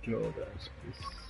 조던스피스.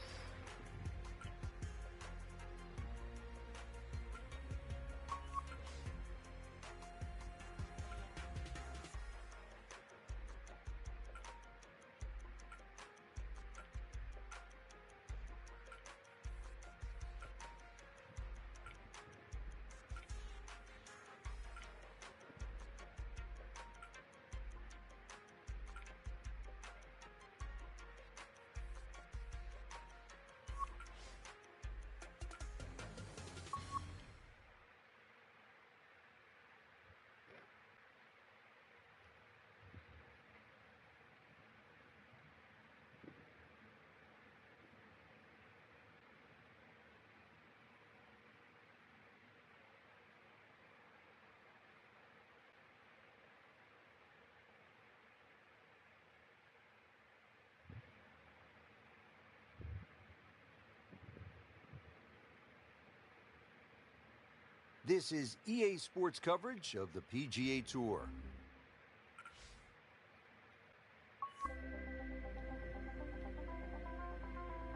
This is EA Sports coverage of the PGA Tour.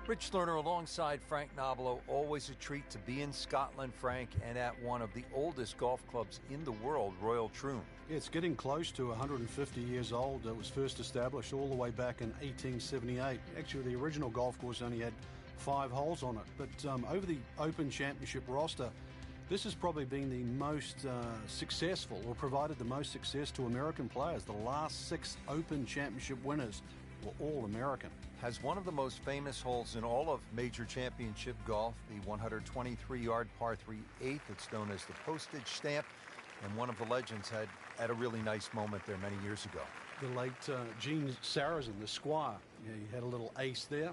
Rich Lerner alongside Frank Nobilo. Always a treat to be in Scotland, Frank, and at one of the oldest golf clubs in the world, Royal Troon. It's getting close to 150 years old. It was first established all the way back in 1878. Actually, the original golf course only had 5 holes on it. But over the Open Championship roster, this has probably been the most successful, or provided the most success to American players. The last 6 Open Championship winners were all American. Has one of the most famous holes in all of major championship golf, the 123-yard par 3 8th. It's known as the postage stamp, and one of the legends had a really nice moment there many years ago. The late Gene Sarazen, the Squire, he had a little ace there,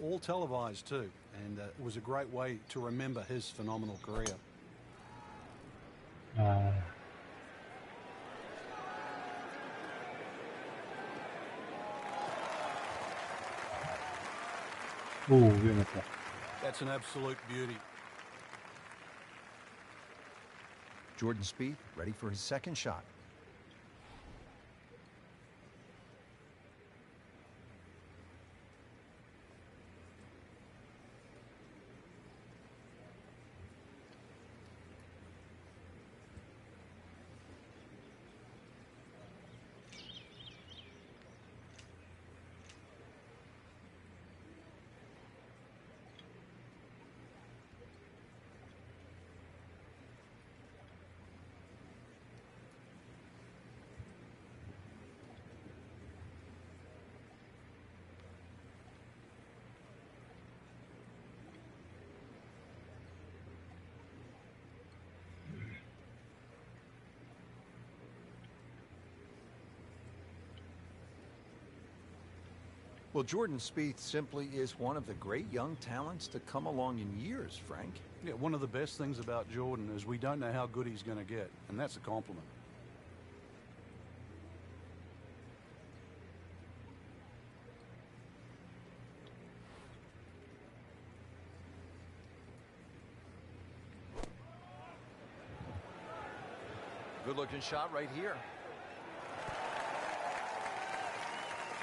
all televised too, and it was a great way to remember his phenomenal career. 오, 위험했다. That's an absolute beauty. Jordan Spieth ready for his second shot. Well, Jordan Spieth simply is one of the great young talents to come along in years, Frank. Yeah, one of the best things about Jordan is we don't know how good he's going to get, and that's a compliment. Good-looking shot right here.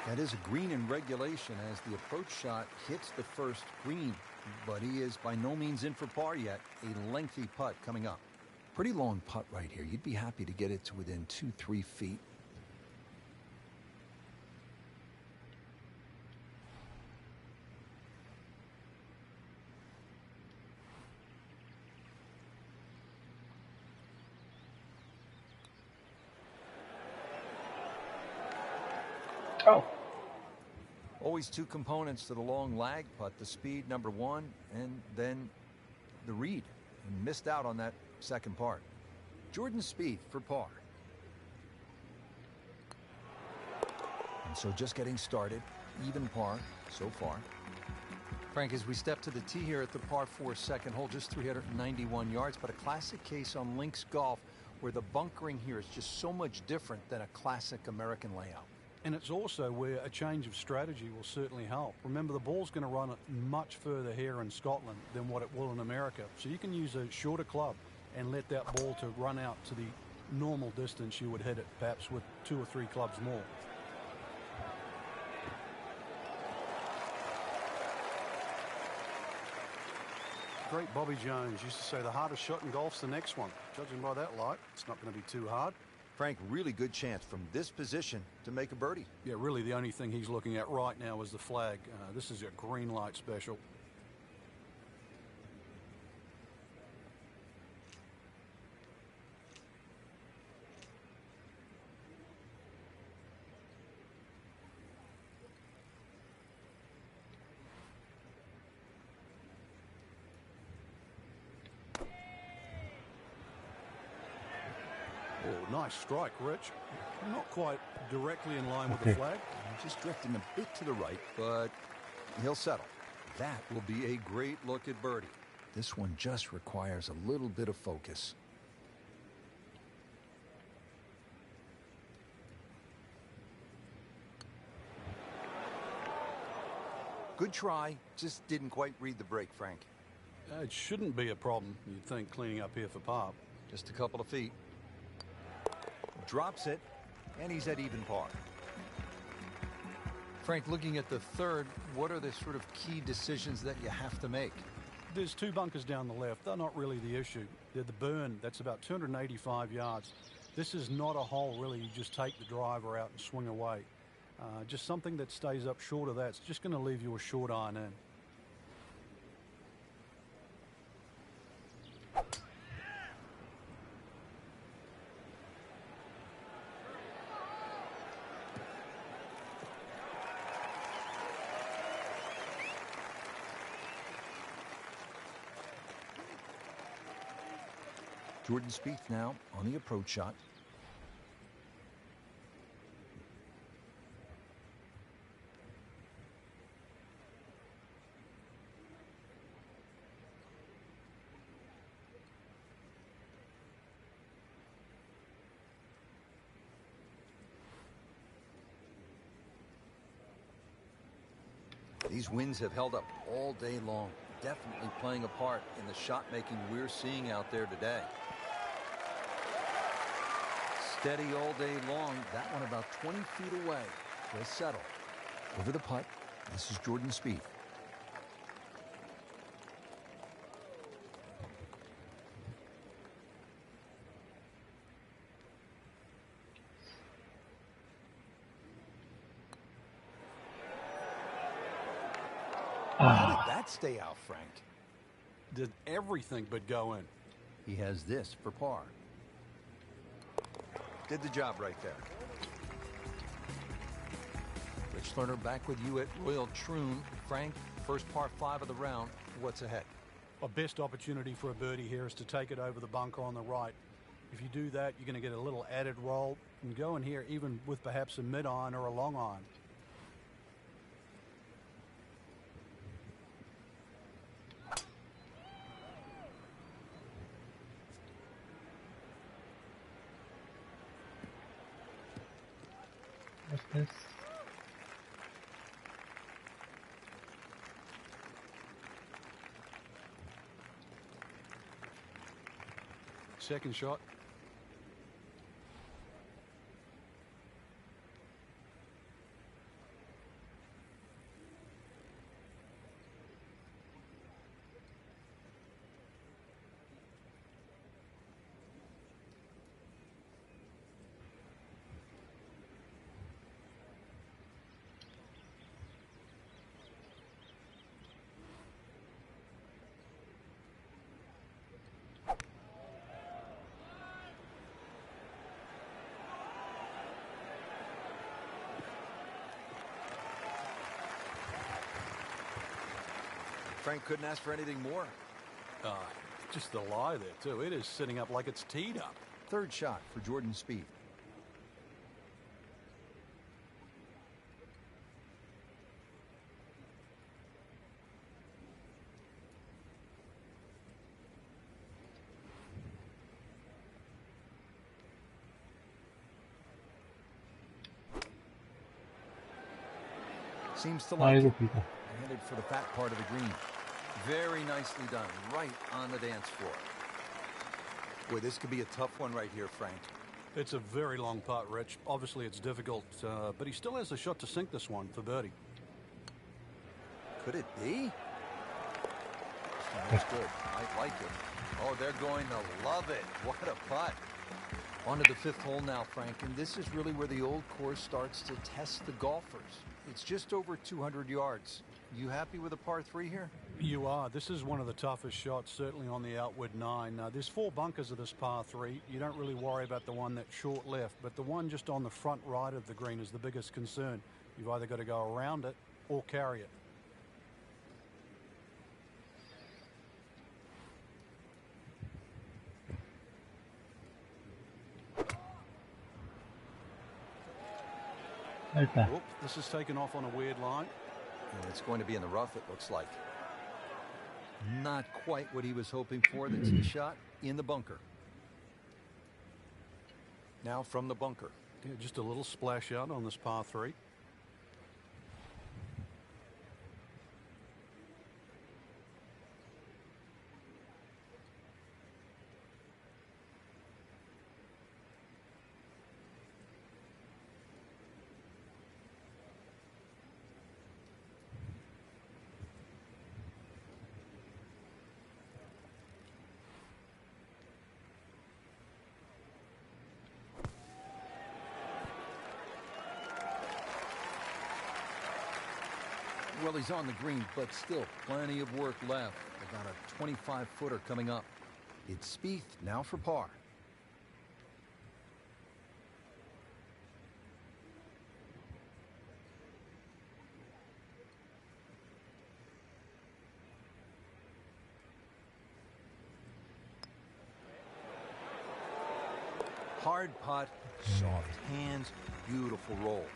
That is a green in regulation as the approach shot hits the first green, but he is by no means in for par yet. A lengthy putt coming up. Pretty long putt right here. You'd be happy to get it to within 2-3 feet. Oh. Always 2 components to the long lag putt, the speed, number 1, and then the read. And missed out on that second part. Jordan Spieth for par. And so just getting started, even par so far. Frank, as we step to the tee here at the par 4 second hole, just 391 yards, but a classic case on links golf where the bunkering here is just so much different than a classic American layout. And it's also where a change of strategy will certainly help. Remember, the ball's going to run much further here in Scotland than what it will in America. So you can use a shorter club and let that ball to run out to the normal distance you would hit it, perhaps with 2 or 3 clubs more. Great Bobby Jones used to say the hardest shot in golf's the next one. Judging by that light, it's not going to be too hard. Frank, really good chance from this position to make a birdie. Yeah, really the only thing he's looking at right now is the flag. This is a green light special. Oh, nice strike, Rich. Not quite directly in line with the flag. Just drifting a bit to the right, but he'll settle. That will be a great look at birdie. This one just requires a little bit of focus. Good try, just didn't quite read the break, Frank. It shouldn't be a problem, you'd think, cleaning up here for par. Just a couple of feet. Drops it, and he's at even par. Frank, looking at the third, what are the sort of key decisions that you have to make? There's two bunkers down the left. They're not really the issue. They're the burn. That's about 285 yards. This is not a hole, really. You just take the driver out and swing away. Just something that stays up short of that. It's just going to leave you a short iron in. Jordan Spieth now on the approach shot. These winds have held up all day long, definitely playing a part in the shot making we're seeing out there today. Steady all day long. That one about 20 feet away. Will settle. Over the putt. This is Jordan Spieth. How did that stay out, Frank? Did everything but go in. He has this for par. Did the job right there. Rich Lerner back with you at Royal Troon. Frank, first par 5 of the round. What's ahead? Our best opportunity for a birdie here is to take it over the bunker on the right. If you do that, you're going to get a little added roll and go in here even with perhaps a mid-iron or a long iron. What's this? Second shot. Frank couldn't ask for anything more. Just the lie there, too. It is sitting up like it's teed up. Third shot for Jordan Spieth. Seems to like it. Headed for the fat part of the green. Very nicely done. Right on the dance floor. Boy, this could be a tough one right here, Frank. It's a very long putt, Rich. Obviously, it's difficult, but he still has a shot to sink this one for birdie. Could it be? That's good. I like it. Oh, they're going to love it. What a putt. On to the fifth hole now, Frank, and this is really where the old course starts to test the golfers. It's just over 200 yards. You happy with a par 3 here? You are. This is one of the toughest shots, certainly on the outward 9. There's 4 bunkers of this par 3. You don't really worry about the one that's short left, but the one just on the front right of the green is the biggest concern. You've either got to go around it or carry it. 일단 Oop, this is taken off on a weird line. And it's going to be in the rough, it looks like. Not quite what he was hoping for. The tee shot in the bunker. Now from the bunker. Yeah, just a little splash out on this par 3. Well, he's on the green, but still plenty of work left. About a 25-footer coming up. It's Spieth now for par. Hard putt, soft hands, beautiful roll.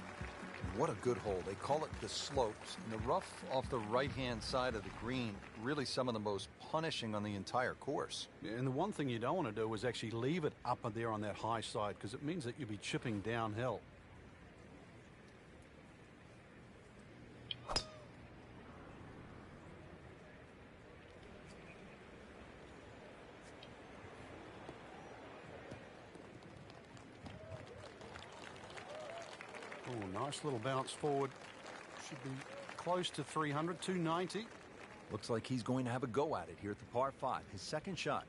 What a good hole. They call it the slopes. And the rough off the right-hand side of the green, really some of the most punishing on the entire course. And the one thing you don't want to do is actually leave it up there on that high side, because it means that you'll be chipping downhill. Oh, nice little bounce forward. Should be close to 300, 290. Looks like he's going to have a go at it here at the par 5, his second shot.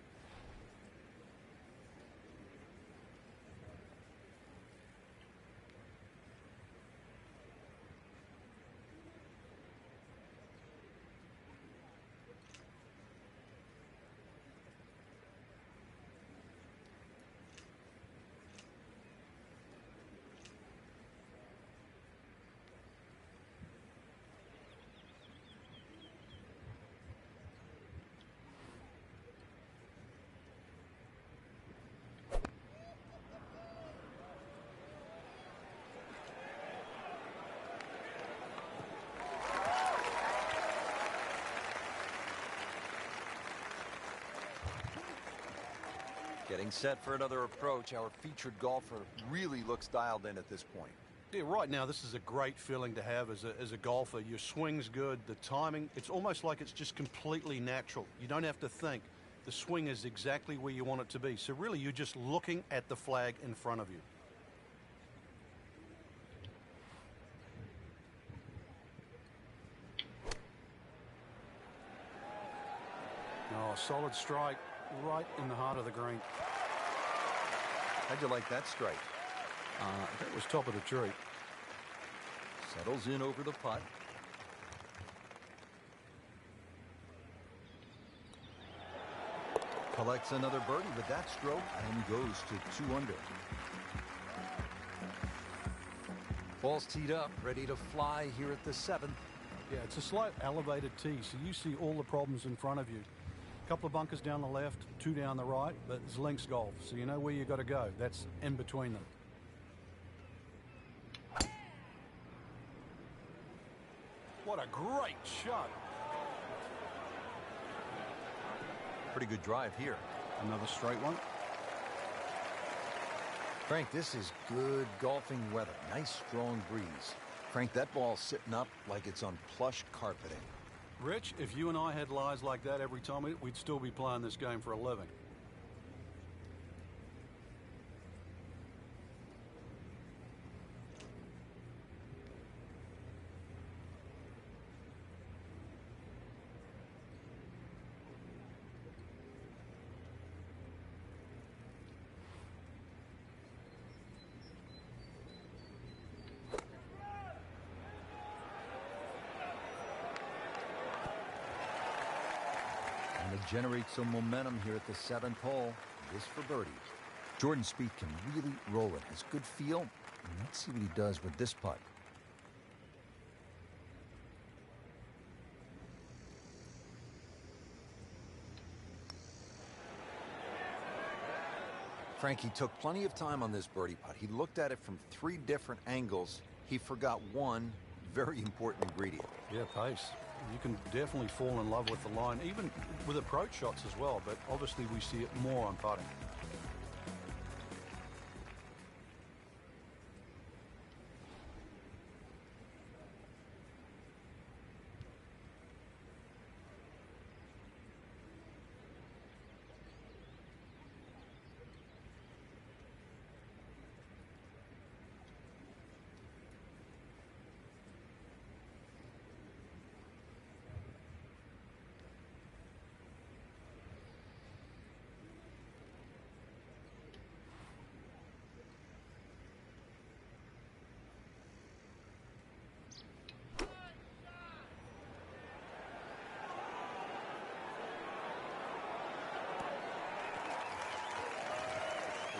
Getting set for another approach. Our featured golfer really looks dialed in at this point. Yeah, right now this is a great feeling to have as a golfer. Your swing's good, the timing, it's almost like it's just completely natural. You don't have to think. The swing is exactly where you want it to be. So really you're just looking at the flag in front of you. Oh, solid strike right in the heart of the green. How'd you like that strike? That was top of the tree. Settles in over the putt. Collects another birdie with that stroke and goes to 2 under. Ball's teed up, ready to fly here at the 7th. Yeah, it's a slight elevated tee, so you see all the problems in front of you. A couple of bunkers down the left, 2 down the right, but it's links golf, so you know where you got to go. That's in between them. What a great shot. Pretty good drive here. Another straight one. Frank, this is good golfing weather. Nice strong breeze. Frank, that ball's sitting up like it's on plush carpeting. Rich, if you and I had lies like that every time, we'd still be playing this game for a living. And to generate some momentum here at the 7th hole, this for birdie. Jordan Spieth can really roll it. Has good feel. And let's see what he does with this putt. Frankie took plenty of time on this birdie putt. He looked at it from 3 different angles. He forgot one very important ingredient. Yeah, pace. You can definitely fall in love with the line, even with approach shots as well, but obviously we see it more on putting.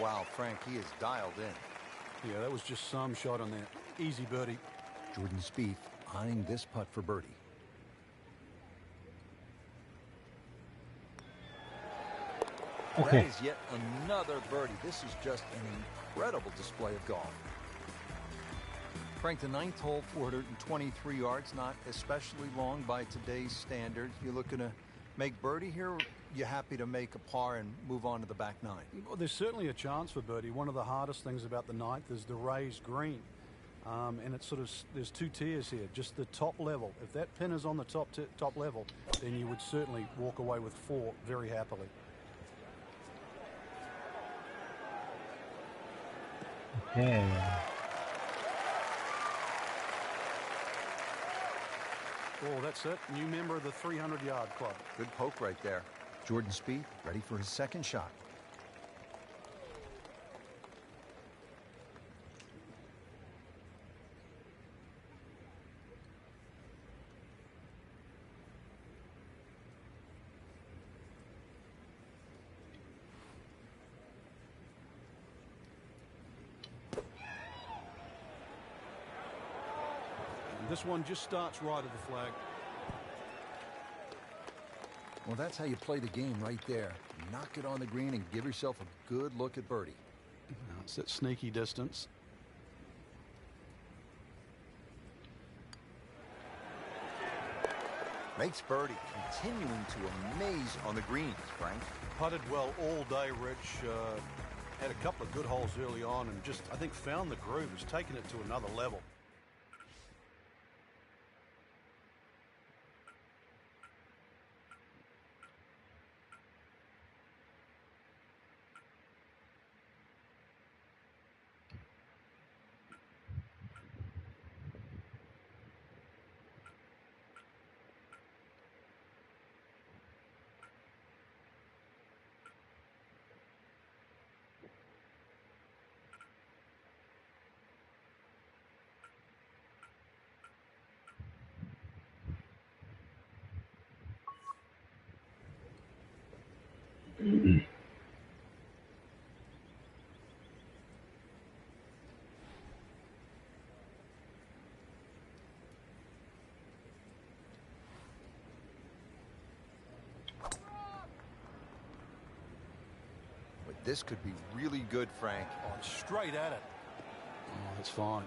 Wow, Frank, he is dialed in. Yeah, that was just some shot on there. Easy birdie. Jordan Spieth eyeing this putt for birdie. Okay. That is yet another birdie. This is just an incredible display of golf. Frank, the 9th hole, 423 yards, not especially long by today's standards. You're looking to make birdie here? You happy to make a par and move on to the back 9? Well, there's certainly a chance for birdie. One of the hardest things about the 9th is the raised green. And it's sort of, there's 2 tiers here, just the top level. If that pin is on the top level, then you would certainly walk away with 4 very happily. Okay. Oh, that's it. New member of the 300-yard club. Good poke right there. Jordan Spieth ready for his second shot. And this one just starts right at the flag. Well, that's how you play the game right there. Knock it on the green and give yourself a good look at birdie. Now it's that sneaky distance. Makes birdie, continuing to amaze on the greens, Frank. Putted well all day, Rich. Had a couple of good holes early on and just, I think, found the groove. Has taken it to another level. But this could be really good, Frank. Oh, straight at it. Oh, that's fine.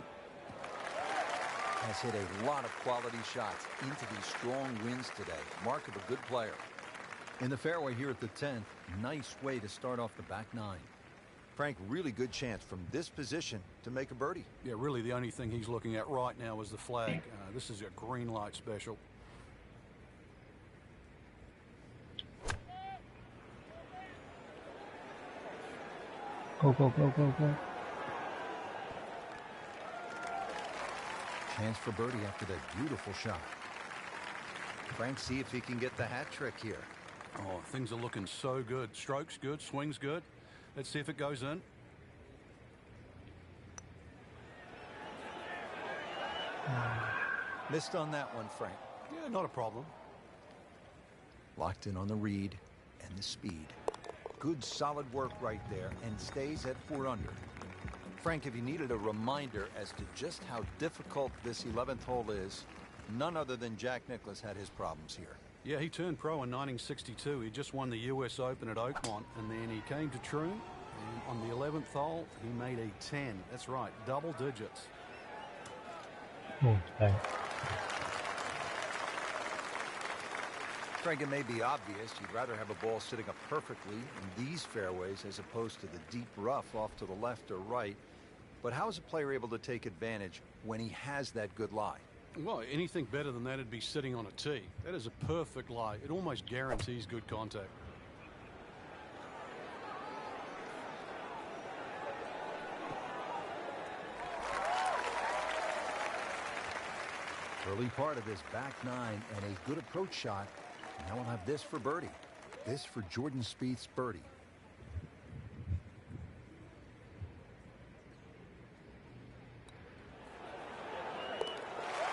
Has hit a lot of quality shots into these strong winds today. Mark of a good player. In the fairway here at the 10th, nice way to start off the back 9. Frank, really good chance from this position to make a birdie. Yeah, really the only thing he's looking at right now is the flag. This is a green light special. Go, go, go, go, go. Chance for birdie after that beautiful shot. Frank, see if he can get the hat trick here. Oh, things are looking so good. Strokes good, swings good. Let's see if it goes in. Missed on that one, Frank. Yeah, not a problem. Locked in on the read and the speed. Good solid work right there and stays at 4 under. Frank, if you needed a reminder as to just how difficult this 11th hole is, none other than Jack Nicklaus had his problems here. Yeah, he turned pro in 1962. He just won the US Open at Oakmont, and then he came to Troon, and on the 11th hole, he made a 10. That's right, double digits. Oh, thanks. Frank, it may be obvious you'd rather have a ball sitting up perfectly in these fairways as opposed to the deep rough off to the left or right. But how is a player able to take advantage when he has that good lie? Well, anything better than that would be sitting on a tee. That is a perfect lie. It almost guarantees good contact. Early part of this back 9 and a good approach shot. Now we'll have this for birdie. This for Jordan Spieth's birdie.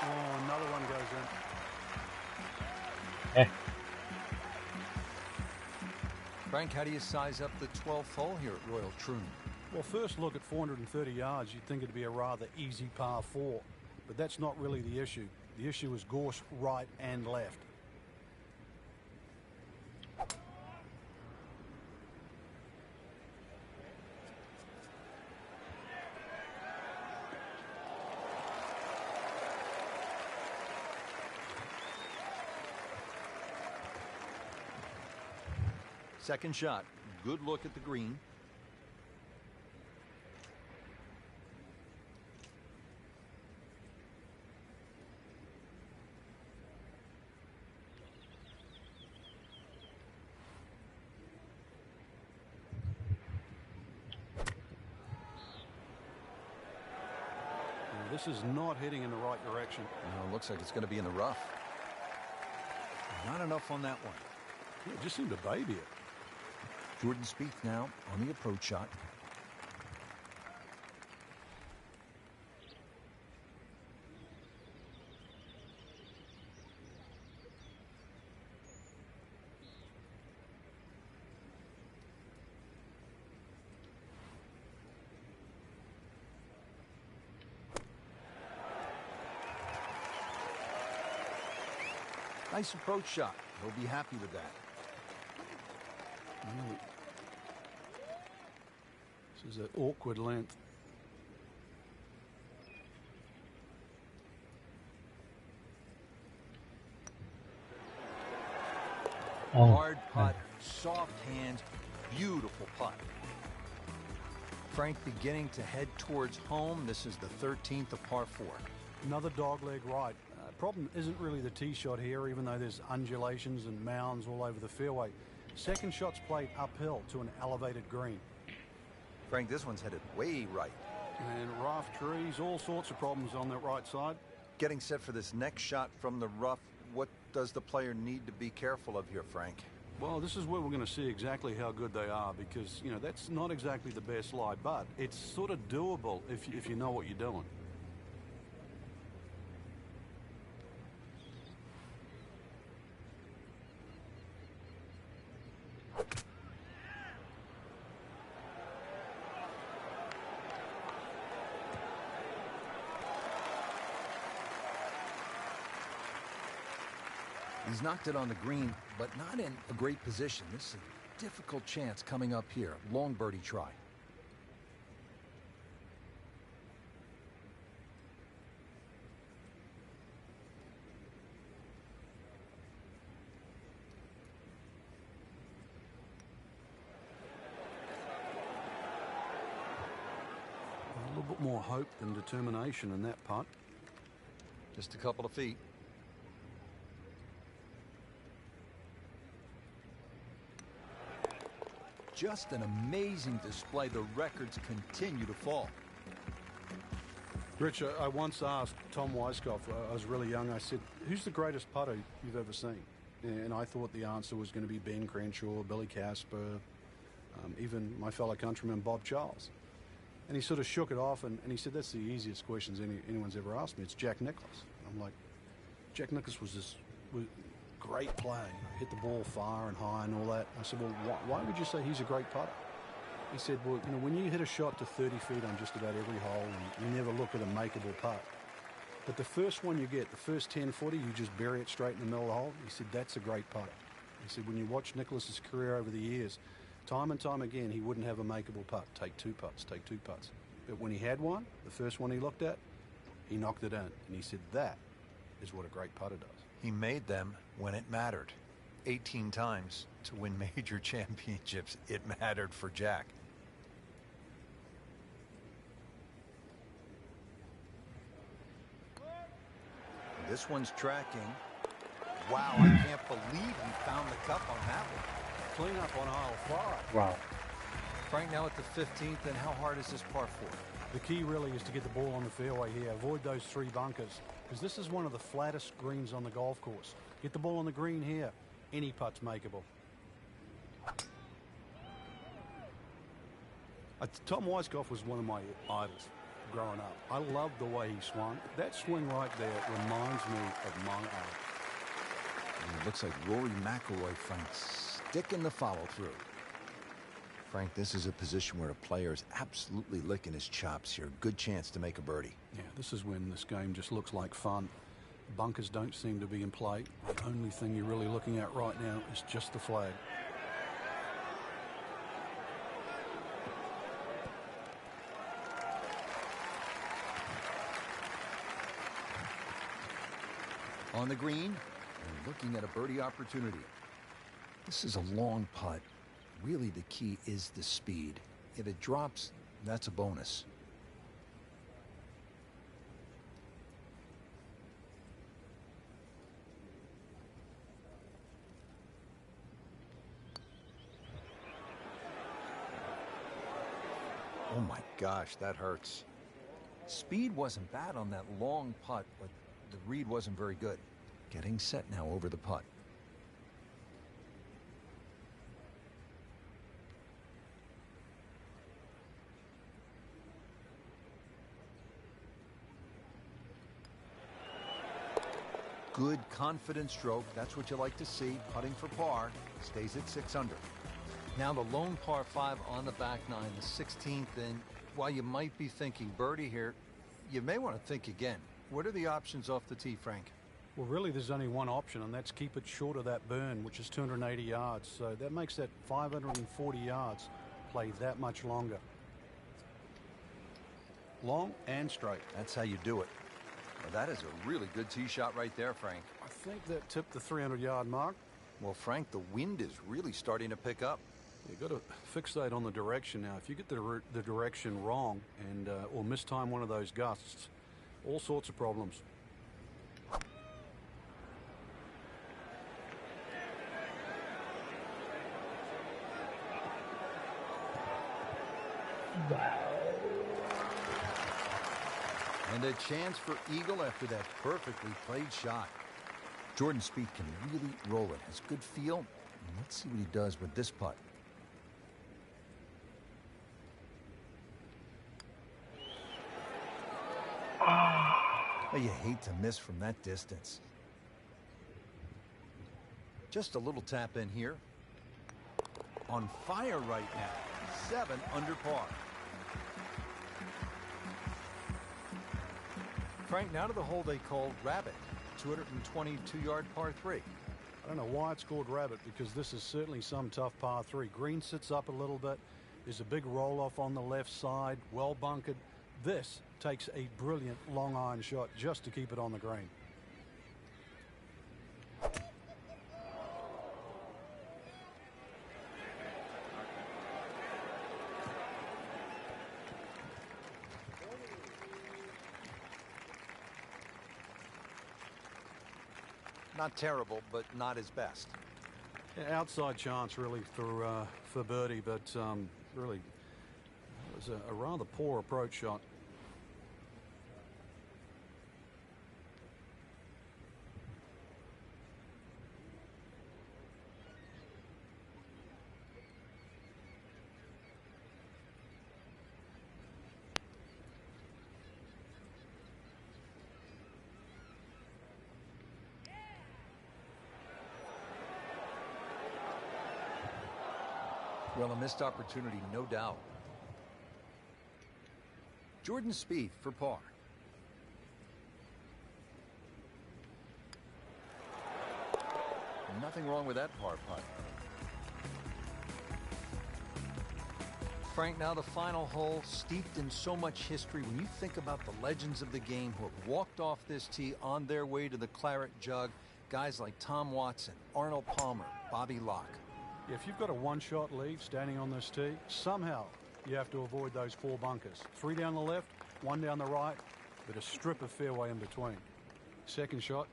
Oh, another one goes in. Eh, Frank, how do you size up the 12th hole here at Royal Troon? Well, first look at 430 yards, you'd think it'd be a rather easy par 4. But that's not really the issue. The issue is course right and left. Second shot. Good look at the green. This is not heading in the right direction. Well, looks like it's going to be in the rough. Not enough on that one. Yeah, it just seemed to baby it. Jordan Spieth now on the approach shot. Nice approach shot. He'll be happy with that. This is an awkward length. oh, Hard putt, soft hands, beautiful putt. Frank beginning to head towards home. This is the 13th of par 4. Another dogleg right. Problem isn't really the tee shot here, even though there's undulations and mounds all over the fairway. Second shot's played uphill to an elevated green. Frank, this one's headed way right. And rough trees, all sorts of problems on that right side. Getting set for this next shot from the rough. What does the player need to be careful of here, Frank? Well, this is where we're going to see exactly how good they are, because, you know, that's not exactly the best lie, but it's sort of doable if you know what you're doing. He's knocked it on the green, but not in a great position. This is a difficult chance coming up here. Long birdie try. A little bit more hope than determination in that putt. Just a couple of feet. Just an amazing display. The records continue to fall. Rich, I once asked Tom Weiskopf, I was really young, I said, who's the greatest putter you've ever seen? And I thought the answer was going to be Ben Crenshaw, Billy Casper, even my fellow countryman Bob Charles. And he sort of shook it off and he said, that's the easiest questions anyone's ever asked me. It's Jack Nicklaus. I'm like, Jack Nicklaus was great play. You know, hit the ball far and high and all that. I said, well, why would you say he's a great putter? He said, well, you know, when you hit a shot to 30 feet on just about every hole, and you never look at a makeable putt. But the first one you get, the first 10-footer, you just bury it straight in the middle of the hole. He said, that's a great putter. He said, when you watch Nicklaus's career over the years, time and time again, he wouldn't have a makeable putt. Take two putts, take two putts. But when he had one, the first one he looked at, he knocked it in. And he said, that is what a great putter does. He made them when it mattered. 18 times to win major championships. It mattered for Jack. This one's tracking. Wow, I can't believe he found the cup on that one. Clean up on aisle 5. Wow. Frank, now at the 15th, and how hard is this par 4? The key really is to get the ball on the fairway here. Avoid those 3 bunkers, because this is one of the flattest greens on the golf course. Get the ball on the green here. Any putt's makeable. Tom Weisskopf was one of my idols growing up. I loved the way he swung. That swing right there reminds me of my idol. It looks like Rory McIlroy, Frank, sticking the follow-through. Frank, this is a position where a player is absolutely licking his chops here. Good chance to make a birdie. Yeah, this is when this game just looks like fun. Bunkers don't seem to be in play. The only thing you're really looking at right now is just the flag. On the green, and looking at a birdie opportunity. This is a long putt. Really, the key is the speed. If it drops, that's a bonus. Oh my gosh, that hurts. Speed wasn't bad on that long putt, but the read wasn't very good. Getting set now over the putt. Good, confident stroke. That's what you like to see. Putting for par. Stays at 6 under. Now the lone par 5 on the back 9, the 16th. And while you might be thinking birdie here, you may want to think again. What are the options off the tee, Frank? Well, really, there's only one option, and that's keep it short of that burn, which is 280 yards. So that makes that 540 yards play that much longer. Long and straight. That's how you do it. Well, that is a really good tee shot right there, Frank. I think that tipped the 300-yard mark. Well, Frank, the wind is really starting to pick up. You've got to fixate on the direction now. If you get the direction wrong and or mistime one of those gusts, all sorts of problems. And a chance for eagle after that perfectly played shot. Jordan Spieth can really roll it. Has good feel. And let's see what he does with this putt. Oh, you hate to miss from that distance. Just a little tap in here. On fire right now. 7 under par. Frank, now to the hole they called Rabbit. 222-yard par 3. I don't know why it's called Rabbit, because this is certainly some tough par 3. Green sits up a little bit. There's a big roll-off on the left side, well bunkered. This takes a brilliant long iron shot just to keep it on the green. Not terrible, but not his best. Yeah, outside chance really for birdie, but really it was a rather poor approach shot. Well, a missed opportunity, no doubt. Jordan Spieth for par. Nothing wrong with that par putt. Frank, now the final hole, steeped in so much history. When you think about the legends of the game who have walked off this tee on their way to the claret jug, guys like Tom Watson, Arnold Palmer, Bobby Locke. If you've got a one-shot lead standing on this tee, somehow you have to avoid those 4 bunkers. 3 down the left, 1 down the right, with a strip of fairway in between. Second shot.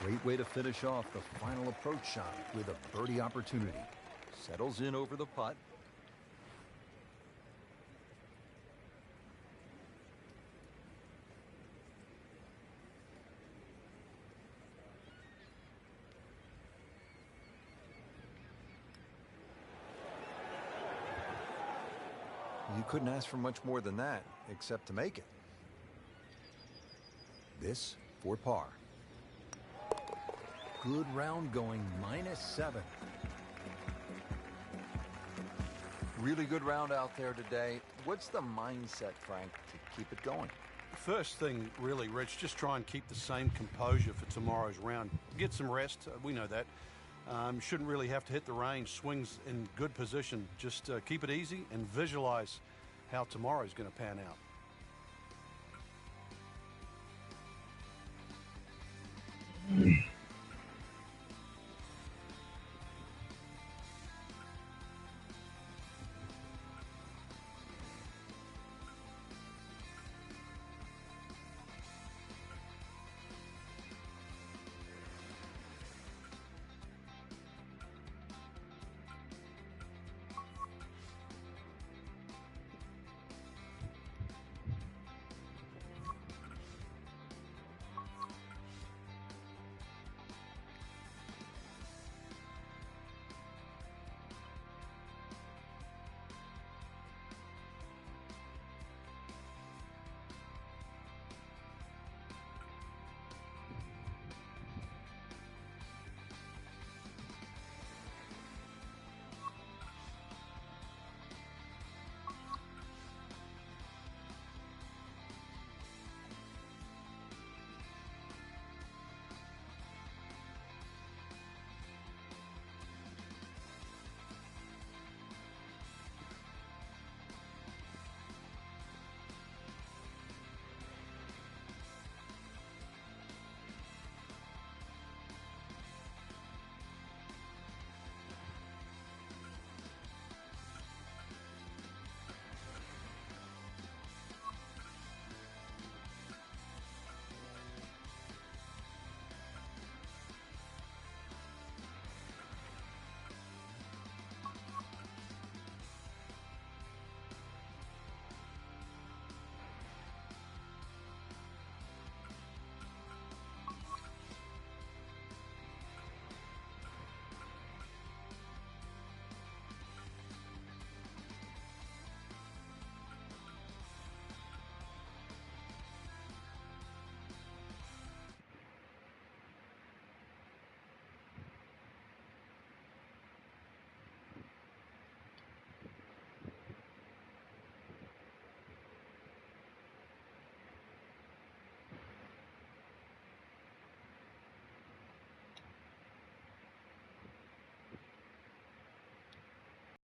Great way to finish off the final approach shot with a birdie opportunity. Settles in over the putt. You couldn't ask for much more than that, except to make it. This for par. Good round going, -7. Really good round out there today. What's the mindset, Frank, to keep it going? First thing, really, Rich, just try and keep the same composure for tomorrow's round. Get some rest. We know that. Shouldn't really have to hit the range. Swings in good position. Just keep it easy and visualize how tomorrow's going to pan out.